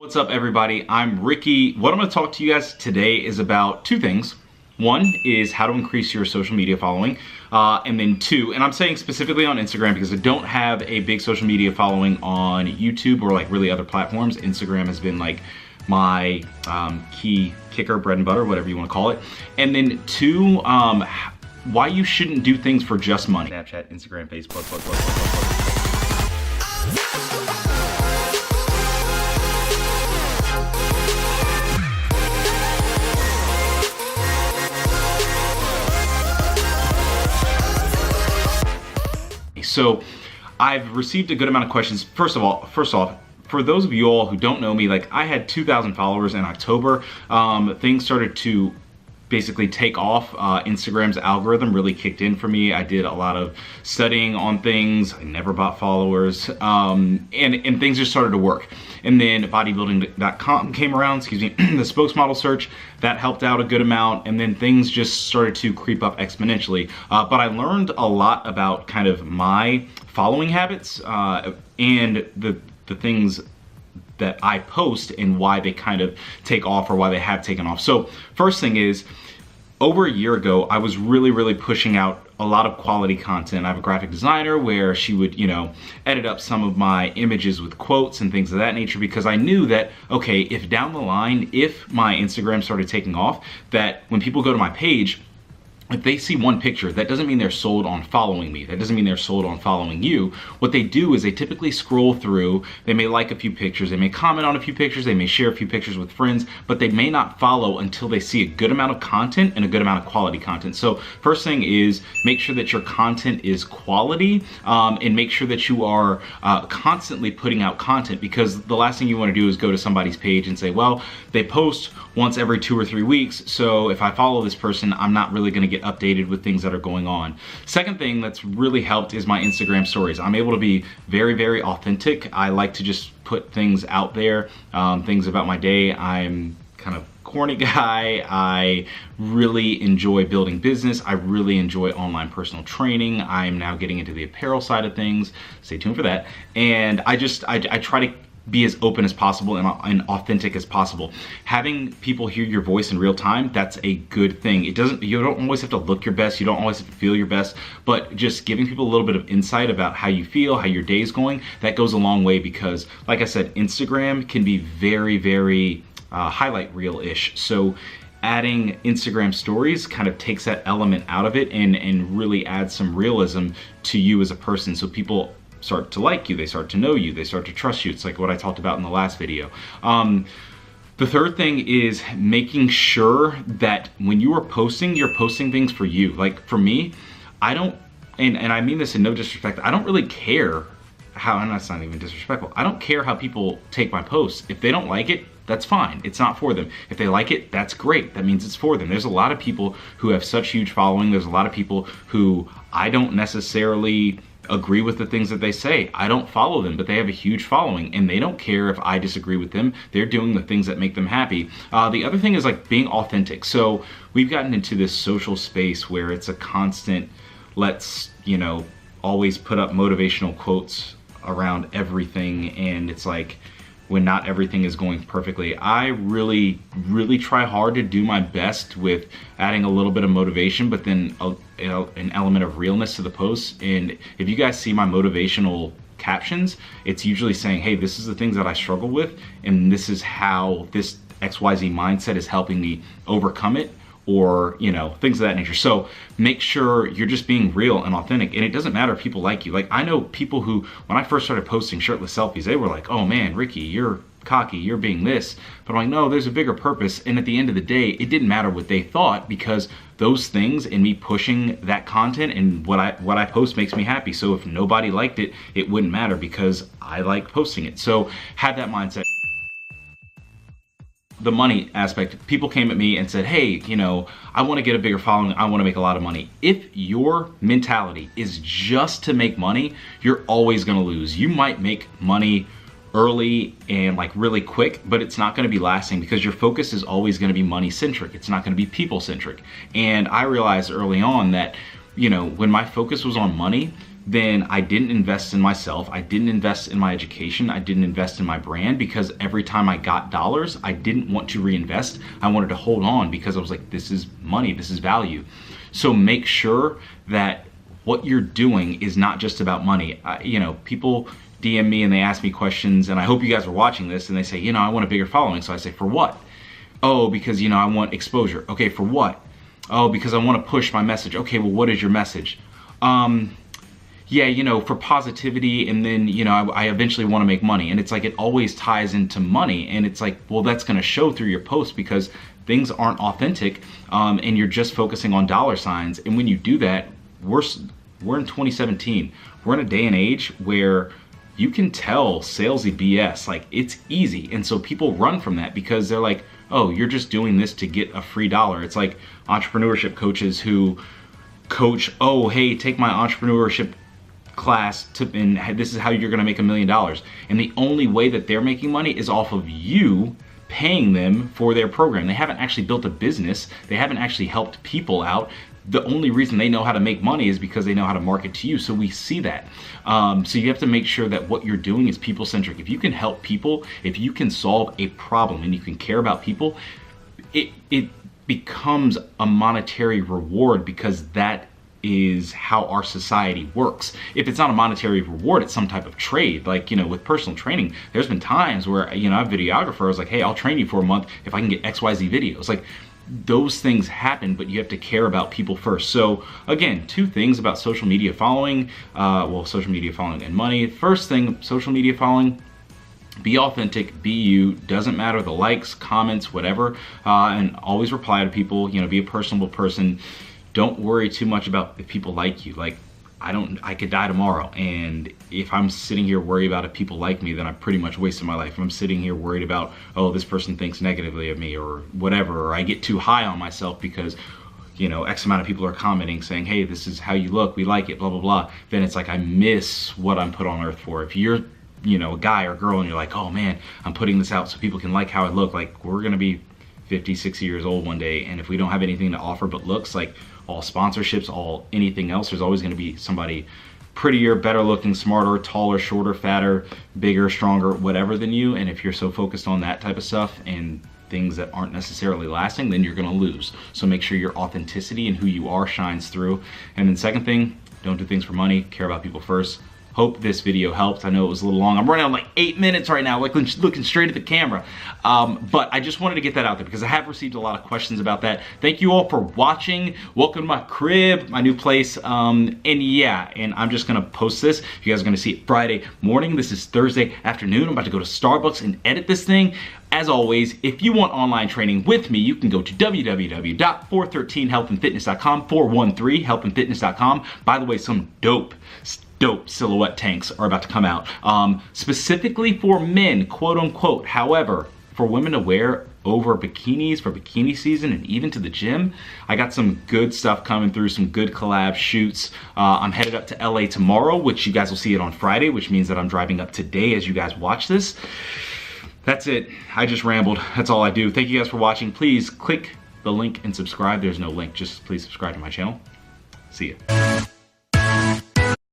What's up, everybody? I'm Ricky. What I'm going to talk to you guys today is about two things. One is how to increase your social media following, and then two, and I'm saying specifically on Instagram because I don't have a big social media following on YouTube or like really other platforms. Instagram has been like my key kicker, bread and butter, whatever you want to call it. And then two, why you shouldn't do things for just money. Snapchat, Instagram, Facebook, So I've received a good amount of questions. First off, for those of you all who don't know me, like I had 2,000 followers in October. Things started to basically take off. Instagram's algorithm really kicked in for me. I did a lot of studying on things. I never bought followers, and things just started to work. And then bodybuilding.com came around, excuse me, the spokesmodel search, that helped out a good amount. And then things just started to creep up exponentially. But I learned a lot about kind of my following habits and the things that I post and why they kind of take off or why they have taken off. So first thing is, over a year ago, I was really pushing out a lot of quality content. I have a graphic designer where she would, edit up some of my images with quotes and things of that nature, because I knew that, okay, if down the line, if my Instagram started taking off, that when people go to my page, if they see one picture, that doesn't mean they're sold on following me. That doesn't mean they're sold on following you. What they do is they typically scroll through, they may like a few pictures, they may comment on a few pictures, they may share a few pictures with friends, but they may not follow until they see a good amount of content and a good amount of quality content. So first thing is make sure that your content is quality, and make sure that you are constantly putting out content, because the last thing you want to do is go to somebody's page and say, well, they post once every 2 or 3 weeks, so if I follow this person, I'm not really going to get updated with things that are going on. Second thing that's really helped is my Instagram stories. I'm able to be very authentic. I like to just put things out there, things about my day. I'm kind of corny guy. I really enjoy building business. I really enjoy online personal training. I'm now getting into the apparel side of things. Stay tuned for that. And I try to be as open as possible and authentic as possible. Having people hear your voice in real time, that's a good thing. You don't always have to look your best, you don't always have to feel your best, but just giving people a little bit of insight about how you feel, how your day's going, that goes a long way, because like I said, Instagram can be very highlight reel-ish. So adding Instagram stories kind of takes that element out of it and really adds some realism to you as a person. So people start to like you, they start to know you, they start to trust you. It's like what I talked about in the last video. The third thing is making sure that when you are posting, you're posting things for you. Like for me, I don't, and I mean this in no disrespect, I don't really care how, and that's not even disrespectful, I don't care how people take my posts. If they don't like it, that's fine. It's not for them. If they like it, that's great. That means it's for them. There's a lot of people who have such huge following. There's a lot of people who I don't necessarily agree with the things that they say. I don't follow them, but they have a huge following and they don't care if I disagree with them. They're doing the things that make them happy. The other thing is like being authentic. So we've gotten into this social space where it's a constant, let's, always put up motivational quotes around everything, and it's like when not everything is going perfectly. I really try hard to do my best with adding a little bit of motivation, but then an element of realness to the post. And if you guys see my motivational captions, it's usually saying, hey, this is the things that I struggle with, and this is how this XYZ mindset is helping me overcome it, or things of that nature. So make sure you're just being real and authentic, and it doesn't matter if people like you. Like I know people who, when I first started posting shirtless selfies, they were like, oh man, Ricky, you're cocky, you're being this. But I'm like, no, there's a bigger purpose. And at the end of the day, it didn't matter what they thought, because those things and me pushing that content and what I post makes me happy. So if nobody liked it, it wouldn't matter, because I like posting it. So have that mindset. The money aspect, people came at me and said, hey, I want to get a bigger following, I want to make a lot of money. If your mentality is just to make money, you're always going to lose. You might make money early and like really quick, but it's not going to be lasting, because your focus is always going to be money centric. It's not going to be people centric. And I realized early on that, when my focus was on money, then I didn't invest in myself. I didn't invest in my education. I didn't invest in my brand, because every time I got dollars, I didn't want to reinvest. I wanted to hold on because I was like, this is money, this is value. So make sure that what you're doing is not just about money. You know, people DM me and they ask me questions, and I hope you guys are watching this, and they say, you know, I want a bigger following. So I say, for what? Oh, because, you know, I want exposure. Okay, for what? Oh, because I want to push my message. Okay, well, what is your message? Yeah, you know, for positivity, and then, you know, I eventually want to make money. And it's like, it always ties into money, and it's like, well, that's going to show through your posts because things aren't authentic, and you're just focusing on dollar signs. And when you do that, we're in 2017. We're in a day and age where you can tell salesy BS, like it's easy. And so people run from that because they're like, oh, you're just doing this to get a free dollar. It's like entrepreneurship coaches who coach, oh, hey, take my entrepreneurship class and this is how you're gonna make $1 million. And the only way that they're making money is off of you paying them for their program. They haven't actually built a business. They haven't actually helped people out. The only reason they know how to make money is because they know how to market to you. So we see that. So you have to make sure that what you're doing is people-centric. If you can help people, if you can solve a problem and you can care about people, it becomes a monetary reward, because that is how our society works. If it's not a monetary reward, it's some type of trade. Like, you know, with personal training, there's been times where, you know, I'm a videographer, I was like, hey, I'll train you for a month if I can get XYZ videos. Like, those things happen, but you have to care about people first. So again, 2 things about social media following, well, social media following and money. First thing, social media following, be authentic, be you, doesn't matter the likes, comments, whatever, and always reply to people, you know, be a personable person. Don't worry too much about if people like you. Like, I could die tomorrow, and if I'm sitting here worried about if people like me, then I've pretty much wasted my life. If I'm sitting here worried about, oh, this person thinks negatively of me or whatever, or I get too high on myself because, you know, X amount of people are commenting saying, hey, this is how you look, we like it, blah, blah, blah, then it's like I miss what I'm put on earth for. If you're, you know, a guy or girl and you're like, oh man, I'm putting this out so people can like how I look, like, we're gonna be 50, 60 years old one day, and if we don't have anything to offer but looks, like all sponsorships, all anything else, there's always going to be somebody prettier, better looking, smarter, taller, shorter, fatter, bigger, stronger, whatever than you. And if you're so focused on that type of stuff and things that aren't necessarily lasting, then you're going to lose. So make sure your authenticity and who you are shines through. And then second thing, don't do things for money, care about people first. Hope this video helped. I know it was a little long. I'm running on like 8 minutes right now, like looking straight at the camera. But I just wanted to get that out there because I have received a lot of questions about that. Thank you all for watching. Welcome to my crib, my new place. And yeah, and I'm just gonna post this. You guys are gonna see it Friday morning. This is Thursday afternoon. I'm about to go to Starbucks and edit this thing. As always, if you want online training with me, you can go to www.413healthandfitness.com, 413healthandfitness.com. By the way, some dope silhouette tanks are about to come out, specifically for men, quote unquote. However, for women to wear over bikinis for bikini season and even to the gym, I got some good stuff coming through, some good collab shoots. I'm headed up to LA tomorrow, which you guys will see it on Friday, which means that I'm driving up today as you guys watch this. That's it. I just rambled. That's all I do. Thank you guys for watching. Please click the link and subscribe. There's no link. Just please subscribe to my channel. See ya.